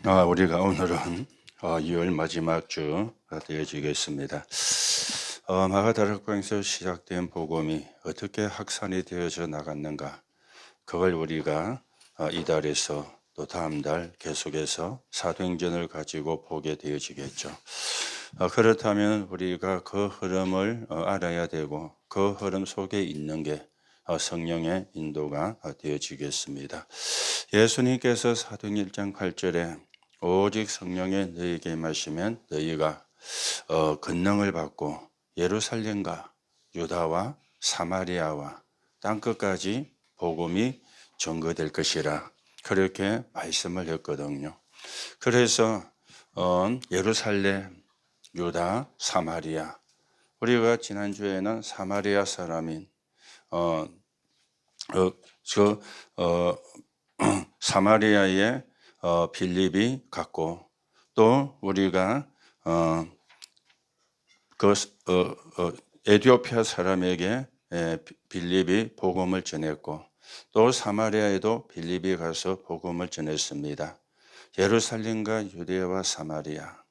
우리가 오늘은 2월 마지막 주가 되어지겠습니다. 마가다락방에서 시작된 복음이 어떻게 확산이 되어져 나갔는가, 그걸 우리가 이달에서 또 다음 달 계속해서 사도행전을 가지고 보게 되어지겠죠. 그렇다면 우리가 그 흐름을 알아야 되고 그 흐름 속에 있는 게 성령의 인도가 되어지겠습니다. 예수님께서 사도행 1장 8절에 오직 성령의 너희에게 임하시면 너희가 권능을 받고 예루살렘과 유다와 사마리아와 땅끝까지 복음이 전거될 것이라, 그렇게 말씀을 했거든요. 그래서 예루살렘, 유다, 사마리아, 우리가 지난주에는 사마리아 사람인 사마리아의 빌립이 갔고, 또 우리가 에티오피아 사람에게 빌립이 복음을 전했고, 또 사마리아에도 빌립이 가서 복음을 전했습니다. 예루살렘과 유대와 사마리아.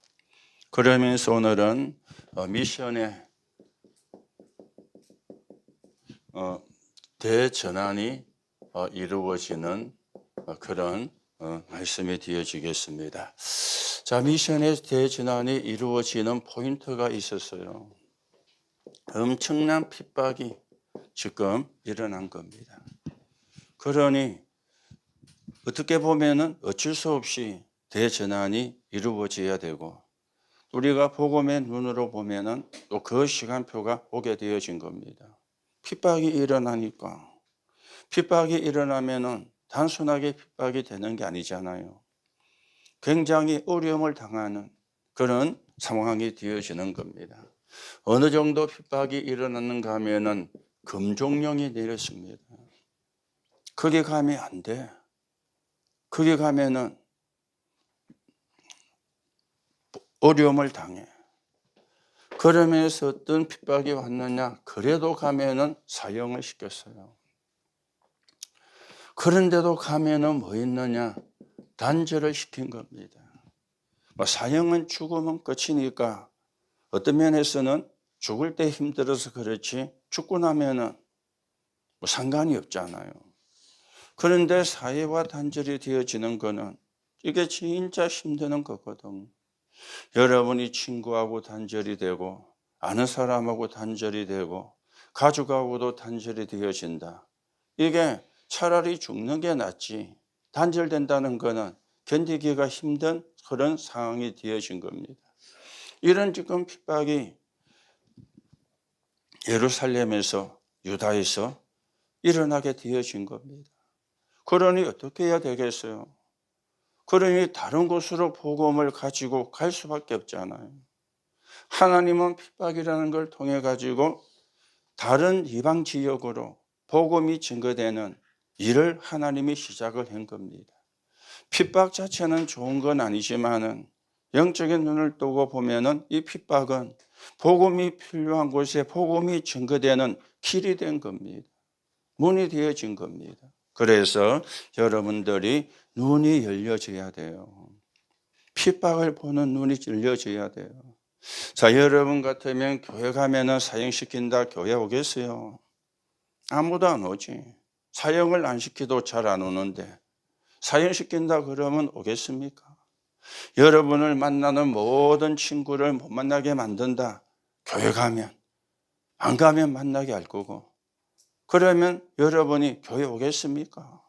그러면서 오늘은 미션의 대전환이 이루어지는 그런 말씀이 되어지겠습니다. 자, 미션의 대전환이 이루어지는 포인트가 있었어요. 엄청난 핍박이 지금 일어난 겁니다. 그러니 어떻게 보면은 어쩔 수 없이 대전환이 이루어져야 되고, 우리가 복음의 눈으로 보면은 또 그 시간표가 오게 되어진 겁니다. 핍박이 일어나니까, 핍박이 일어나면은 단순하게 핍박이 되는 게 아니잖아요. 굉장히 어려움을 당하는 그런 상황이 되어지는 겁니다. 어느 정도 핍박이 일어났는가 하면은 금종령이 내렸습니다. 거기 가면 안 돼. 거기 가면은 어려움을 당해. 그러면서 어떤 핍박이 왔느냐? 그래도 가면은 사형을 시켰어요. 그런데도 가면은 뭐 있느냐? 단절을 시킨 겁니다. 사형은 죽으면 끝이니까 어떤 면에서는 죽을 때 힘들어서 그렇지 죽고 나면은 상관이 없잖아요. 그런데 사회와 단절이 되어지는 거는 이게 진짜 힘드는 거거든. 여러분이 친구하고 단절이 되고, 아는 사람하고 단절이 되고, 가족하고도 단절이 되어진다. 이게 차라리 죽는 게 낫지, 단절된다는 거는 견디기가 힘든 그런 상황이 되어진 겁니다. 이런 지금 핍박이 예루살렘에서, 유다에서 일어나게 되어진 겁니다. 그러니 어떻게 해야 되겠어요? 그러니 다른 곳으로 복음을 가지고 갈 수밖에 없잖아요. 하나님은 핍박이라는 걸 통해 가지고 다른 이방 지역으로 복음이 증거되는 일을 하나님이 시작을 한 겁니다. 핍박 자체는 좋은 건 아니지만은 영적인 눈을 뜨고 보면은 이 핍박은 복음이 필요한 곳에 복음이 증거되는 길이 된 겁니다. 문이 되어진 겁니다. 그래서 여러분들이 눈이 열려져야 돼요. 핍박을 보는 눈이 열려져야 돼요. 자, 여러분 같으면 교회 가면은 사형시킨다, 교회 오겠어요? 아무도 안 오지. 사형을 안 시켜도 잘 안 오는데 사형시킨다 그러면 오겠습니까? 여러분을 만나는 모든 친구를 못 만나게 만든다, 교회 가면. 안 가면 만나게 할 거고. 그러면 여러분이 교회 오겠습니까?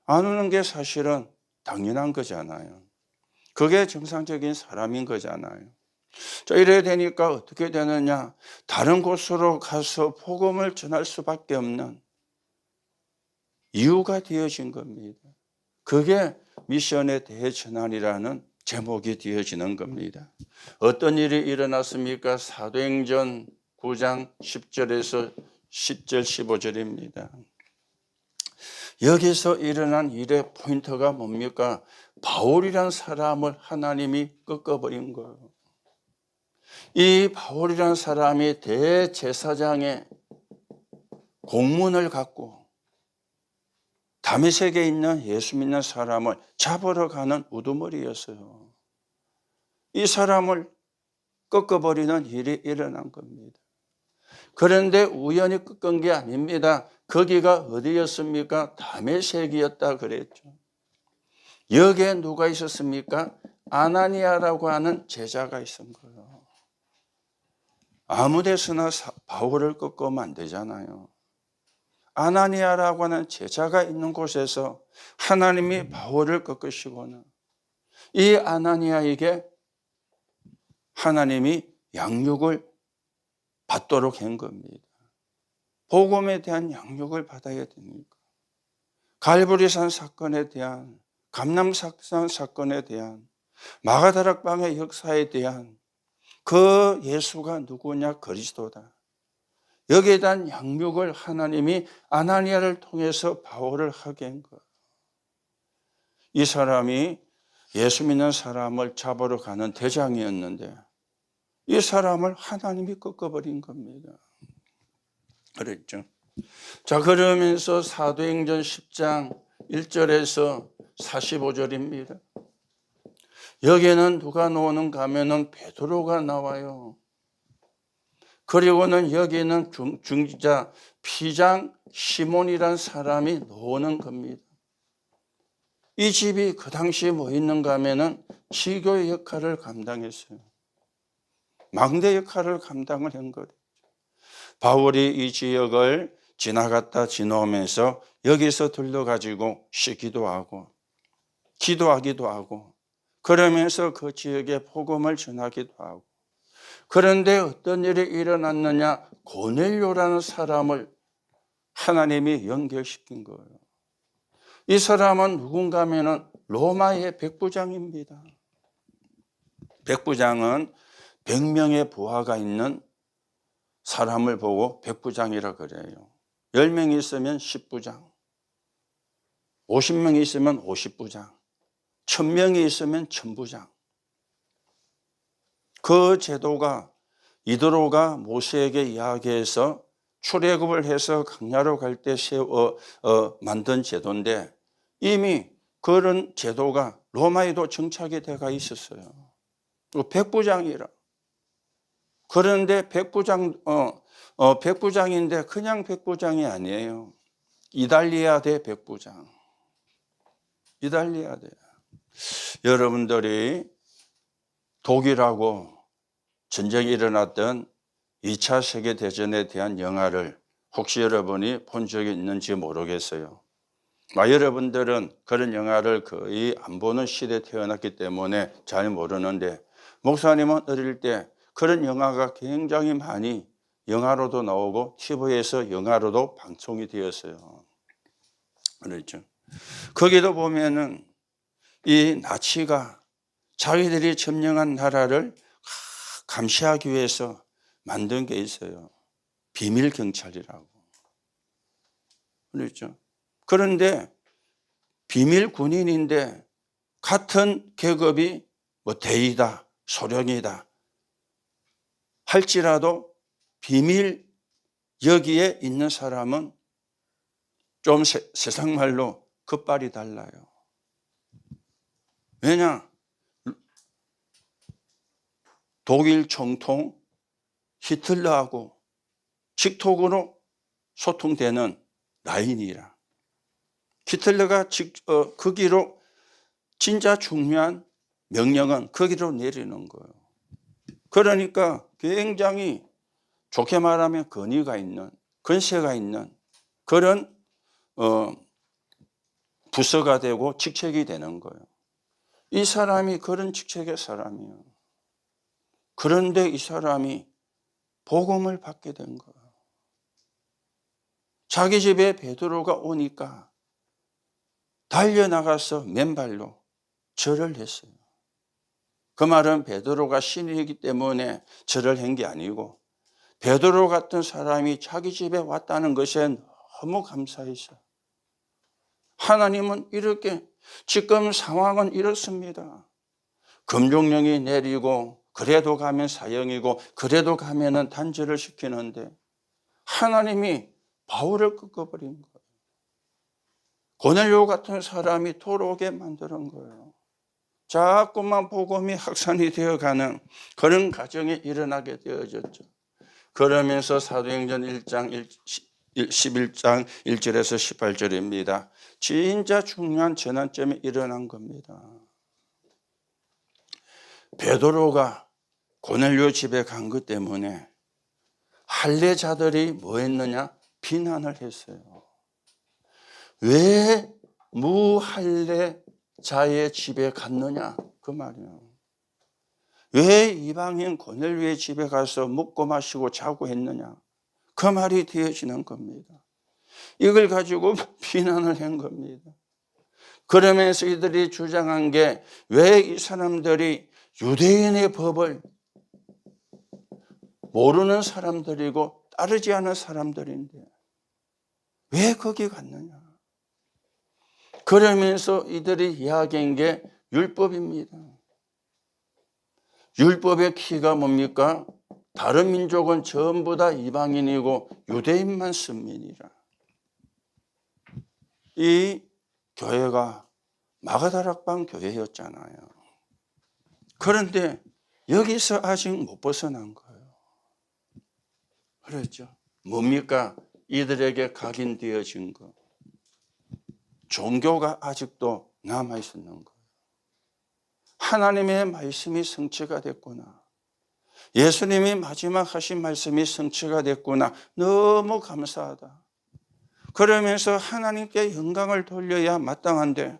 안 오는 게 사실은 당연한 거잖아요. 그게 정상적인 사람인 거잖아요. 자, 이래야 되니까 어떻게 되느냐? 다른 곳으로 가서 복음을 전할 수밖에 없는 이유가 되어진 겁니다. 그게 미션의 대전환이라는 제목이 되어지는 겁니다. 어떤 일이 일어났습니까? 사도행전 9장 10절에서 10절 15절입니다. 여기서 일어난 일의 포인트가 뭡니까? 바울이란 사람을 하나님이 꺾어버린 거예요. 이 바울이란 사람이 대제사장의 공문을 갖고 다메섹에 있는 예수 믿는 사람을 잡으러 가는 우두머리였어요. 이 사람을 꺾어버리는 일이 일어난 겁니다. 그런데 우연히 꺾은 게 아닙니다. 거기가 어디였습니까? 다메섹이었다 그랬죠. 여기에 누가 있었습니까? 아나니아라고 하는 제자가 있은 거예요. 아무 데서나 바울을 꺾으면 안 되잖아요. 아나니아라고 하는 제자가 있는 곳에서 하나님이 바울을 꺾으시고는 이 아나니아에게 하나님이 양육을 받도록 한 겁니다. 복음에 대한 양육을 받아야 되니까. 갈보리산 사건에 대한, 감람산 사건에 대한, 마가다락방의 역사에 대한 그 예수가 누구냐? 그리스도다. 여기에 대한 양육을 하나님이 아나니아를 통해서 바울을 하게 한 거예요. 이 사람이 예수 믿는 사람을 잡으러 가는 대장이었는데 이 사람을 하나님이 꺾어버린 겁니다. 그랬죠. 자, 그러면서 사도행전 10장 1절에서 45절입니다. 여기에는 누가 나오는가 하면은 베드로가 나와요. 그리고는 여기는 중지자 피장 시몬이란 사람이 나오는 겁니다. 이 집이 그 당시에 뭐 있는가 하면은 지교의 역할을 감당했어요. 망대 역할을 감당을 한 거예요. 바울이 이 지역을 지나갔다 지나오면서 여기서 들러가지고 쉬기도 하고 기도하기도 하고 그러면서 그 지역에 복음을 전하기도 하고 그런데 어떤 일이 일어났느냐? 고넬료라는 사람을 하나님이 연결시킨 거예요. 이 사람은 누군가 하면은 로마의 백부장입니다. 백부장은 100명의 부하가 있는 사람을 보고 백부장이라 그래요. 10명이 있으면 10부장, 50명이 있으면 50부장, 1000명이 있으면 1000부장. 그 제도가 이드로가 모세에게 이야기해서 출애굽을 해서 광야로 갈 때 만든 제도인데 이미 그런 제도가 로마에도 정착이 되어 있었어요. 백부장이라. 그런데 백부장인데 그냥 백부장이 아니에요. 이달리아 대 백부장. 이달리아 대. 여러분들이 독일하고 전쟁이 일어났던 2차 세계대전에 대한 영화를 혹시 여러분이 본 적이 있는지 모르겠어요. 여러분들은 그런 영화를 거의 안 보는 시대에 태어났기 때문에 잘 모르는데 목사님은 어릴 때 그런 영화가 굉장히 많이 영화로도 나오고 TV에서 영화로도 방송이 되었어요. 그렇죠. 거기도 보면은 이 나치가 자기들이 점령한 나라를 감시하기 위해서 만든 게 있어요. 비밀 경찰이라고. 그렇죠. 그런데 비밀 군인인데 같은 계급이 뭐 대위다, 소령이다 할지라도 비밀 여기에 있는 사람은 좀 세상 말로 겉발이 달라요. 왜냐? 독일 총통 히틀러하고 직통으로 소통되는 라인이라. 히틀러가 거기로 진짜 중요한 명령은 거기로 내리는 거예요. 그러니까 굉장히 좋게 말하면 권위가 있는, 권세가 있는 그런 부서가 되고 직책이 되는 거예요. 이 사람이 그런 직책의 사람이에요. 그런데 이 사람이 복음을 받게 된 거예요. 자기 집에 베드로가 오니까 달려나가서 맨발로 절을 했어요. 그 말은 베드로가 신이기 때문에 절을 한 게 아니고 베드로 같은 사람이 자기 집에 왔다는 것에 너무 감사했어요. 하나님은 이렇게 지금 상황은 이렇습니다. 금종령이 내리고 그래도 가면 사형이고 그래도 가면은 단절을 시키는데 하나님이 바울을 꺾어버린 거예요. 고넬료 같은 사람이 돌아오게 만드는 거예요. 자꾸만 복음이 확산이 되어가는 그런 과정이 일어나게 되어졌죠. 그러면서 사도행전 1장 11장 1절에서 18절입니다. 진짜 중요한 전환점이 일어난 겁니다. 베드로가 고넬료 집에 간 것 때문에 할례자들이 뭐 했느냐? 비난을 했어요. 왜 무할례자의 집에 갔느냐? 그 말이에요. 왜 이방인 고넬료의 집에 가서 먹고 마시고 자고 했느냐? 그 말이 되어지는 겁니다. 이걸 가지고 비난을 한 겁니다. 그러면서 이들이 주장한 게 왜 이 사람들이 유대인의 법을 모르는 사람들이고 따르지 않은 사람들인데 왜 거기 갔느냐? 그러면서 이들이 이야기한 게 율법입니다. 율법의 키가 뭡니까? 다른 민족은 전부 다 이방인이고 유대인만 선민이라. 이 교회가 마가다락방 교회였잖아요. 그런데 여기서 아직 못 벗어난 거예요. 그렇죠. 뭡니까? 이들에게 각인되어진 거. 종교가 아직도 남아있었는 거예요. 하나님의 말씀이 성취가 됐구나. 예수님이 마지막 하신 말씀이 성취가 됐구나. 너무 감사하다. 그러면서 하나님께 영광을 돌려야 마땅한데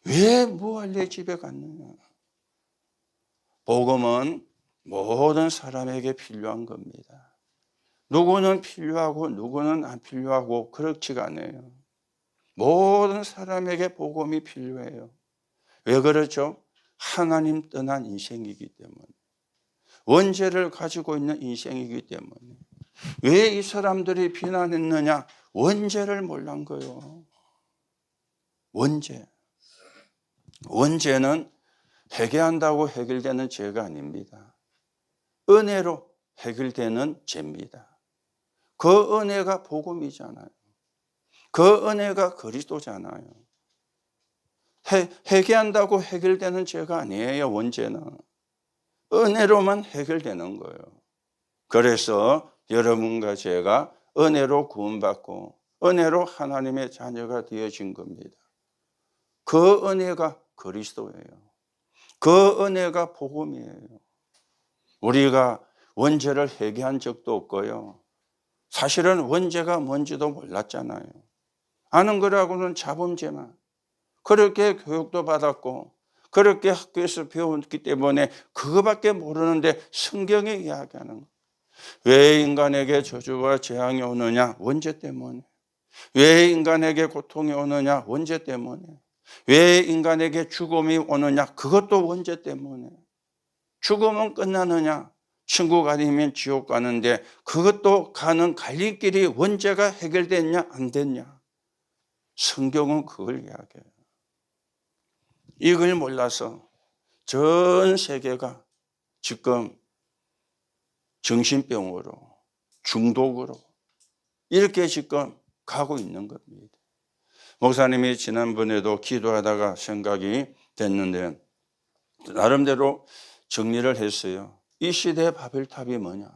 왜 무할례 집에 갔느냐. 복음은 모든 사람에게 필요한 겁니다. 누구는 필요하고 누구는 안 필요하고 그렇지가 않아요. 모든 사람에게 복음이 필요해요. 왜 그렇죠? 하나님 떠난 인생이기 때문에. 원죄를 가지고 있는 인생이기 때문에. 왜 이 사람들이 비난했느냐? 원죄를 몰란 거예요. 원죄. 원죄는 회개한다고 해결되는 죄가 아닙니다. 은혜로 해결되는 죄입니다. 그 은혜가 복음이잖아요. 그 은혜가 그리스도잖아요. 회개한다고 해결되는 죄가 아니에요. 원죄는. 은혜로만 해결되는 거예요. 그래서 여러분과 제가 은혜로 구원받고 은혜로 하나님의 자녀가 되어진 겁니다. 그 은혜가 그리스도예요. 그 은혜가 복음이에요. 우리가 원죄를 회개한 적도 없고요. 사실은 원죄가 뭔지도 몰랐잖아요. 아는 거라고는 자범죄만. 그렇게 교육도 받았고 그렇게 학교에서 배웠기 때문에 그거밖에 모르는데 성경이 이야기하는 거예요. 왜 인간에게 저주와 재앙이 오느냐? 원죄 때문에. 왜 인간에게 고통이 오느냐? 원죄 때문에. 왜 인간에게 죽음이 오느냐? 그것도 원죄 때문에. 죽음은 끝나느냐? 천국 아니면 지옥 가는데 그것도 가는 갈림길이 원죄가 해결됐냐 안 됐냐? 성경은 그걸 이야기해요. 이걸 몰라서 전 세계가 지금 정신병으로 중독으로 이렇게 지금 가고 있는 겁니다. 목사님이 지난번에도 기도하다가 생각이 됐는데 나름대로 정리를 했어요. 이 시대의 바벨탑이 뭐냐?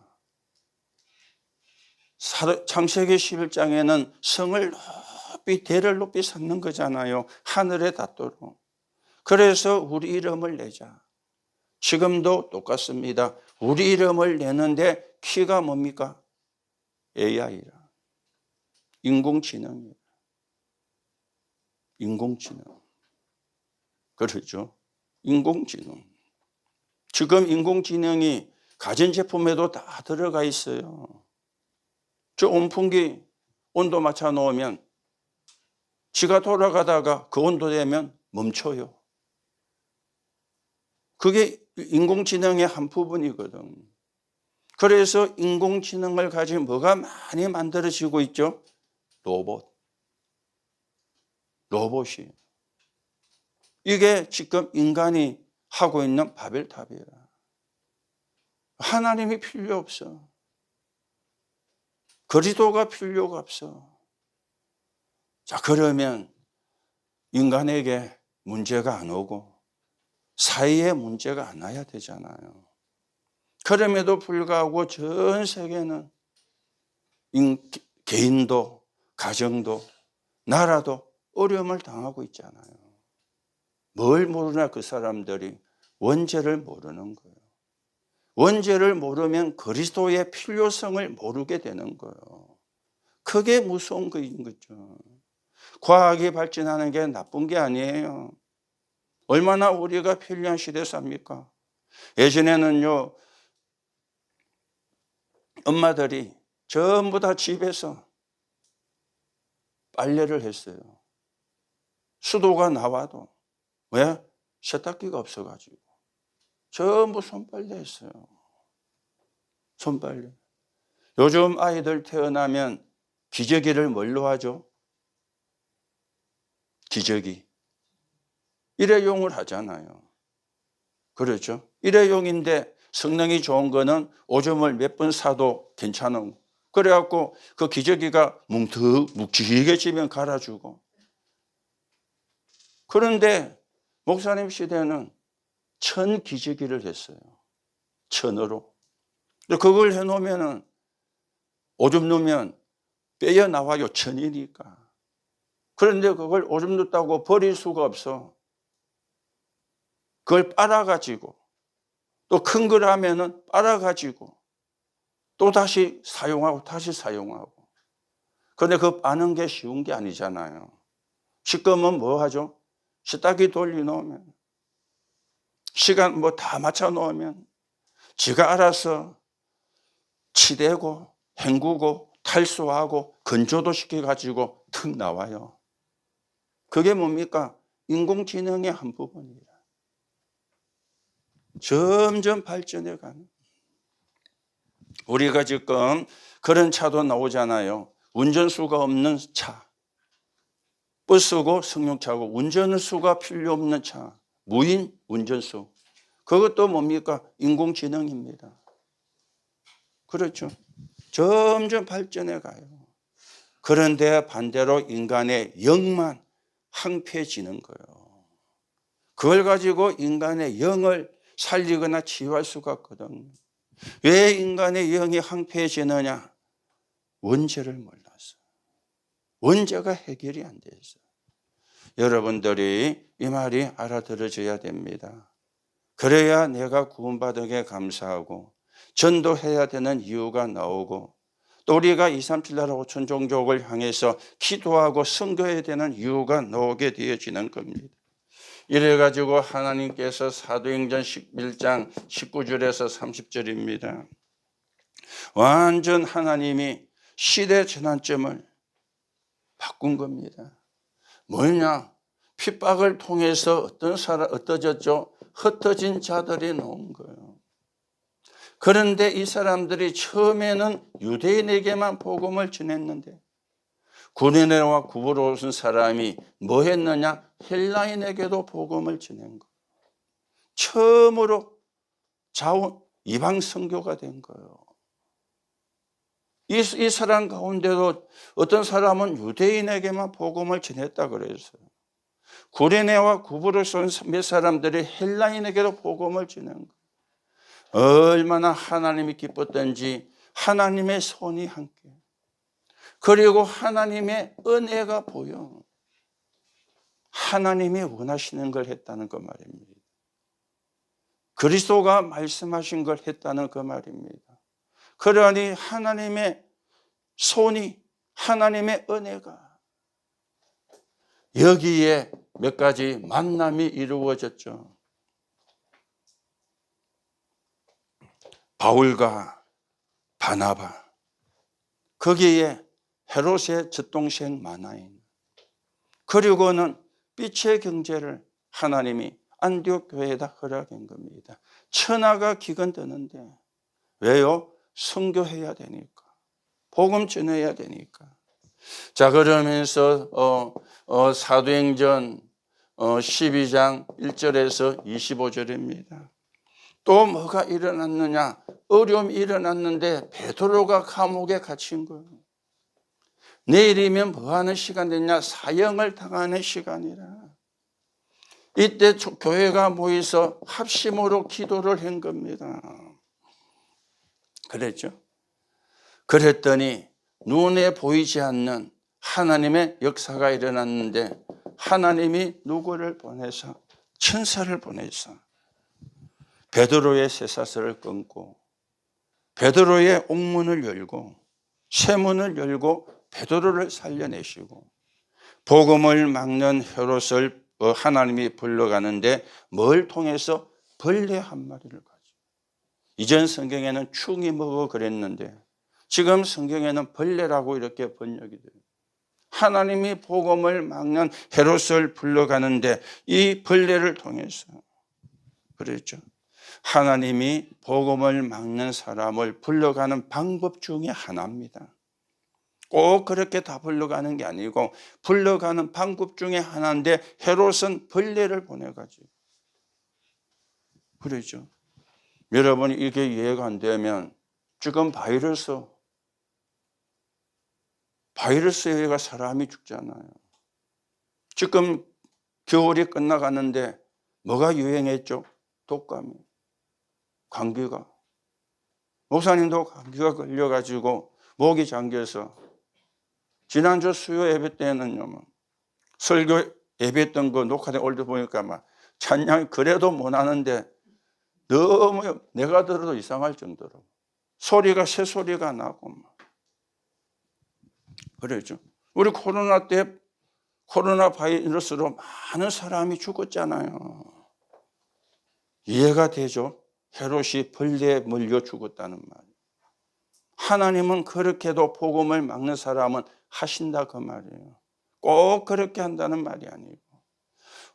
창세기 11장에는 성을 높이 대를 높이 쌓는 거잖아요. 하늘에 닿도록. 그래서 우리 이름을 내자. 지금도 똑같습니다. 우리 이름을 내는데 키가 뭡니까? AI라. 인공지능이에요. 인공지능. 그렇죠. 인공지능. 지금 인공지능이 가전제품에도 다 들어가 있어요. 저 온풍기 온도 맞춰 놓으면 지가 돌아가다가 그 온도 되면 멈춰요. 그게 인공지능의 한 부분이거든. 그래서 인공지능을 가진 뭐가 많이 만들어지고 있죠? 로봇이. 이게 지금 인간이 하고 있는 바벨탑이라. 하나님이 필요 없어. 그리스도가 필요가 없어. 자, 그러면 인간에게 문제가 안 오고 사회에 문제가 안 와야 되잖아요. 그럼에도 불구하고 전 세계는 개인도 가정도 나라도 어려움을 당하고 있잖아요. 뭘 모르나 그 사람들이 원죄를 모르는 거예요. 원죄를 모르면 그리스도의 필요성을 모르게 되는 거예요. 그게 무서운 거인 거죠. 과학이 발전하는 게 나쁜 게 아니에요. 얼마나 우리가 편리한 시대에 삽니까? 예전에는요, 엄마들이 전부 다 집에서 빨래를 했어요. 수도가 나와도. 왜? 세탁기가 없어가지고. 전부 손빨래 했어요. 손빨래. 요즘 아이들 태어나면 기저귀를 뭘로 하죠? 기저귀. 일회용을 하잖아요. 그렇죠? 일회용인데 성능이 좋은 거는 오줌을 몇 번 사도 괜찮은. 그래갖고 그 기저귀가 묵직하게 지면 갈아주고. 그런데 목사님 시대는 천 기저귀를 했어요. 천으로. 그걸 해놓으면은 오줌 넣으면 빼어 나와요. 천이니까. 그런데 그걸 오줌 넣었다고 버릴 수가 없어. 그걸 빨아가지고 또 큰 걸 하면은 빨아가지고 또 다시 사용하고 다시 사용하고. 그런데 그 빠는 게 쉬운 게 아니잖아요. 지금은 뭐 하죠? 세탁기 돌려놓으면 시간 뭐 다 맞춰 놓으면 지가 알아서 치대고 헹구고 탈수하고 건조도 시켜가지고 툭 나와요. 그게 뭡니까? 인공지능의 한 부분이라. 점점 발전해가는. 우리가 지금 그런 차도 나오잖아요. 운전수가 없는 차. 버스고 승용차고 운전수가 필요 없는 차. 무인 운전수. 그것도 뭡니까? 인공지능입니다. 그렇죠. 점점 발전해 가요. 그런데 반대로 인간의 영만 항폐해지는 거예요. 그걸 가지고 인간의 영을 살리거나 치유할 수가 없거든요. 왜 인간의 영이 항폐해지느냐? 원죄를 몰라서. 원죄가 해결이 안 돼서. 여러분들이 이 말이 알아들어져야 됩니다. 그래야 내가 구원받은 게 감사하고 전도해야 되는 이유가 나오고 또 우리가 237 나라 5천 종족을 향해서 기도하고 선교해야 되는 이유가 나오게 되어지는 겁니다. 이래가지고 하나님께서 사도행전 11장 19절에서 30절입니다. 완전 하나님이 시대 전환점을 바꾼 겁니다. 뭐냐? 핍박을 통해서 어떤 사람, 어떠졌죠? 흩어진 자들이 나온 거예요. 그런데 이 사람들이 처음에는 유대인에게만 복음을 전했는데 구레네와 구부로 오신 사람이 뭐 했느냐? 헬라인에게도 복음을 전한 거예요. 처음으로 이방 선교가 된 거예요. 이 사람 가운데도 어떤 사람은 유대인에게만 복음을 전했다 그랬어요. 구레네와 구부로스 온 몇 사람들이 헬라인에게도 복음을 전한 거예요. 얼마나 하나님이 기뻤던지 하나님의 손이 함께. 그리고 하나님의 은혜가 보여. 하나님이 원하시는 걸 했다는 그 말입니다. 그리스도가 말씀하신 걸 했다는 그 말입니다. 그러니 하나님의 손이, 하나님의 은혜가 여기에 몇 가지 만남이 이루어졌죠. 바울과 바나바, 거기에 헤롯의 젖동생 마나인, 그리고는 빛의 경제를 하나님이 안디옥 교회에다 허락한 겁니다. 천하가 기근드는데 왜요? 선교해야 되니까, 복음 전해야 되니까. 자, 그러면서 사도행전 12장 1절에서 25절입니다. 또 뭐가 일어났느냐? 어려움이 일어났는데 베드로가 감옥에 갇힌 거예요. 내일이면 뭐 하는 시간 되냐? 사형을 당하는 시간이라. 이때 교회가 모여서 합심으로 기도를 한 겁니다. 그랬죠. 그랬더니 눈에 보이지 않는 하나님의 역사가 일어났는데 하나님이 누구를 보내서 천사를 보내서 베드로의 쇠사슬을 끊고 베드로의 옥문을 열고 쇠문을 열고 베드로를 살려내시고 복음을 막는 헤롯을 하나님이 불러가는데 뭘 통해서 벌레 한 마리를 가지고 이전 성경에는 충이 먹어 그랬는데 지금 성경에는 벌레라고 이렇게 번역이 돼요. 하나님이 복음을 막는 헤롯을 불러가는데 이 벌레를 통해서 그랬죠. 하나님이 복음을 막는 사람을 불러가는 방법 중에 하나입니다. 꼭 그렇게 다 불러가는 게 아니고 불러가는 방법 중에 하나인데 헤롯은 벌레를 보내가지고 그러죠. 여러분 이게 이해가 안 되면 지금 바이러스에 의해 사람이 죽잖아요. 지금 겨울이 끝나가는데 뭐가 유행했죠? 독감이, 감기가. 목사님도 감기가 걸려가지고 목이 잠겨서 지난주 수요 예배 때는요, 설교 예배했던 거 녹화된 올드 보니까 막 찬양이 그래도 못 하는데 너무 내가 들어도 이상할 정도로 소리가 새소리가 나고 막 그랬죠. 우리 코로나 때 코로나 바이러스로 많은 사람이 죽었잖아요. 이해가 되죠? 헤롯이 벌레에 물려 죽었다는 말. 하나님은 그렇게도 복음을 막는 사람은 하신다 그 말이에요. 꼭 그렇게 한다는 말이 아니고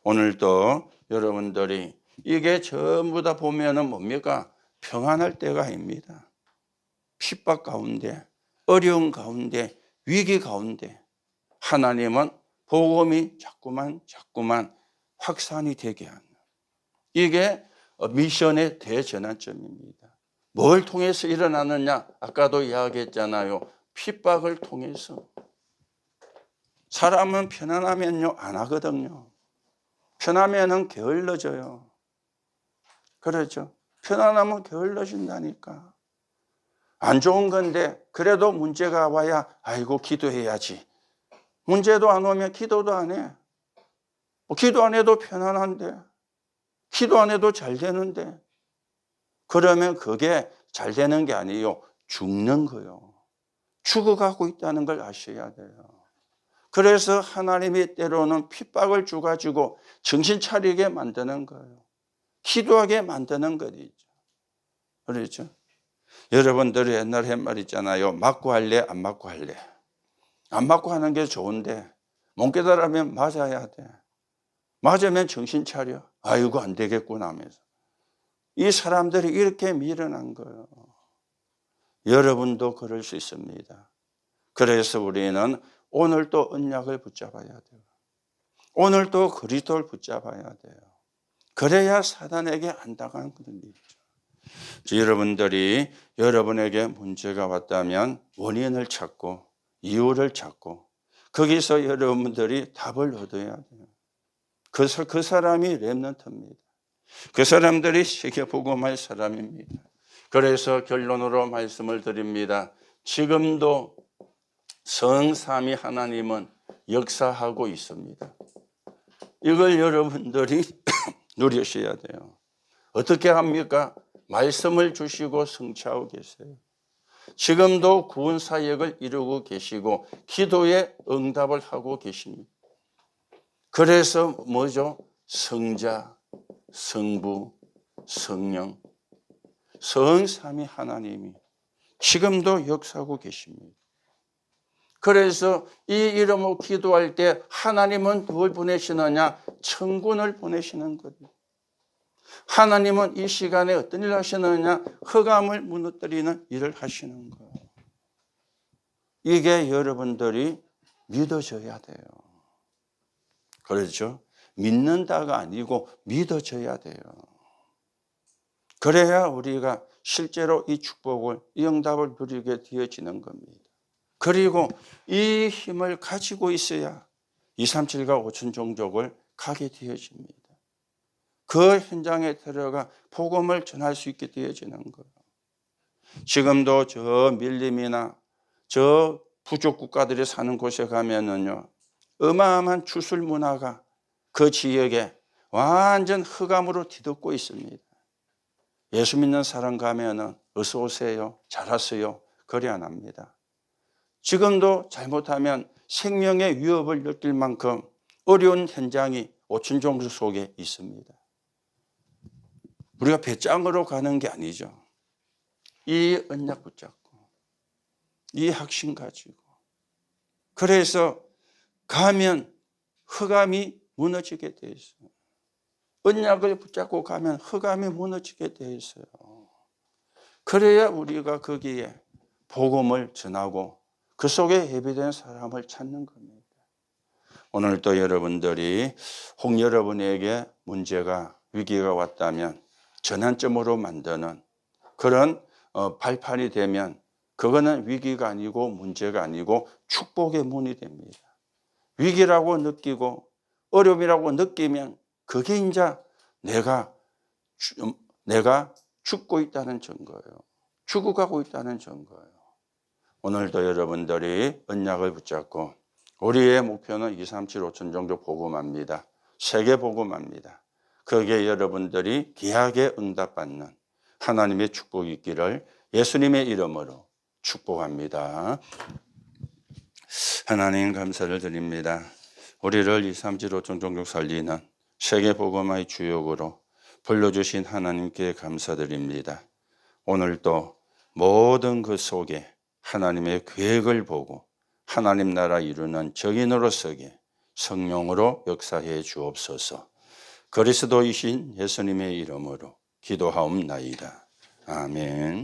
오늘도 여러분들이 이게 전부 다 보면은 뭡니까? 평안할 때가 아닙니다. 핍박 가운데, 어려운 가운데, 위기 가운데 하나님은 복음이 자꾸만 확산이 되게 하는 이게 미션의 대전환점입니다. 뭘 통해서 일어나느냐? 아까도 이야기했잖아요. 핍박을 통해서. 사람은 편안하면요 안 하거든요. 편하면은 게을러져요. 그렇죠. 편안하면 게을러진다니까. 안 좋은 건데 그래도 문제가 와야 아이고 기도해야지. 문제도 안 오면 기도도 안 해. 기도 안 해도 편안한데 기도 안 해도 잘 되는데 그러면 그게 잘 되는 게 아니에요. 죽는 거예요. 죽어가고 있다는 걸 아셔야 돼요. 그래서 하나님이 때로는 핍박을 주가지고 정신 차리게 만드는 거예요. 기도하게 만드는 것이죠. 그렇죠? 여러분들이 옛날에 한 말 있잖아요. 맞고 할래? 안 맞고 할래? 안 맞고 하는 게 좋은데 못 깨달으면 맞아야 돼. 맞으면 정신 차려. 아이고 안 되겠구나 하면서. 이 사람들이 이렇게 미련한 거예요. 여러분도 그럴 수 있습니다. 그래서 우리는 오늘도 언약을 붙잡아야 돼요. 오늘도 그리스도를 붙잡아야 돼요. 그래야 사단에게 안 당하는 일이죠. 여러분들이 여러분에게 문제가 왔다면 원인을 찾고 이유를 찾고 거기서 여러분들이 답을 얻어야 돼요. 그 사람이 렘넌트입니다. 그 사람들이 세계복음할 사람입니다. 그래서 결론으로 말씀을 드립니다. 지금도 성삼위 하나님은 역사하고 있습니다. 이걸 여러분들이 누리셔야 돼요. 어떻게 합니까? 말씀을 주시고 성취하고 계세요. 지금도 구원 사역을 이루고 계시고 기도에 응답을 하고 계십니다. 그래서 뭐죠? 성자, 성부, 성령, 성삼위 하나님이 지금도 역사하고 계십니다. 그래서 이 이름으로 기도할 때 하나님은 누굴 보내시느냐? 천군을 보내시는 거예요. 하나님은 이 시간에 어떤 일을 하시느냐? 흑암을 무너뜨리는 일을 하시는 거예요. 이게 여러분들이 믿어져야 돼요. 그렇죠? 믿는다가 아니고 믿어져야 돼요. 그래야 우리가 실제로 이 축복을, 이 응답을 누리게 되어지는 겁니다. 그리고 이 힘을 가지고 있어야 237과 5천 종족을 가게 되어집니다. 그 현장에 들어가 복음을 전할 수 있게 되어지는 거예요. 지금도 저 밀림이나 저 부족 국가들이 사는 곳에 가면은요, 어마어마한 주술 문화가 그 지역에 완전 흑암으로 뒤덮고 있습니다. 예수 믿는 사람 가면은 어서 오세요, 잘 왔어요, 그래 안 합니다. 지금도 잘못하면 생명의 위협을 느낄 만큼 어려운 현장이 오춘종수 속에 있습니다. 우리가 배짱으로 가는 게 아니죠. 이 언약 붙잡고 이 확신 가지고, 그래서 가면 흑암이 무너지게 돼 있어요. 언약을 붙잡고 가면 흑암이 무너지게 돼 있어요. 그래야 우리가 거기에 복음을 전하고 그 속에 예비된 사람을 찾는 겁니다. 오늘도 여러분들이 혹 여러분에게 문제가, 위기가 왔다면 전환점으로 만드는 그런 발판이 되면 그거는 위기가 아니고 문제가 아니고 축복의 문이 됩니다. 위기라고 느끼고 어려움이라고 느끼면 그게 이제 내가 죽고 있다는 증거예요. 죽어가고 있다는 증거예요. 오늘도 여러분들이 언약을 붙잡고 우리의 목표는 237 5천 종족 복음합니다. 세계 복음합니다. 거기에 여러분들이 귀하게 응답받는 하나님의 축복이 있기를 예수님의 이름으로 축복합니다. 하나님 감사를 드립니다. 우리를 237 5천 종족 살리는 세계 복음의 주역으로 불러주신 하나님께 감사드립니다. 오늘도 모든 그 속에 하나님의 계획을 보고 하나님 나라 이루는 증인으로서게 성령으로 역사해 주옵소서. 그리스도이신 예수님의 이름으로 기도하옵나이다. 아멘.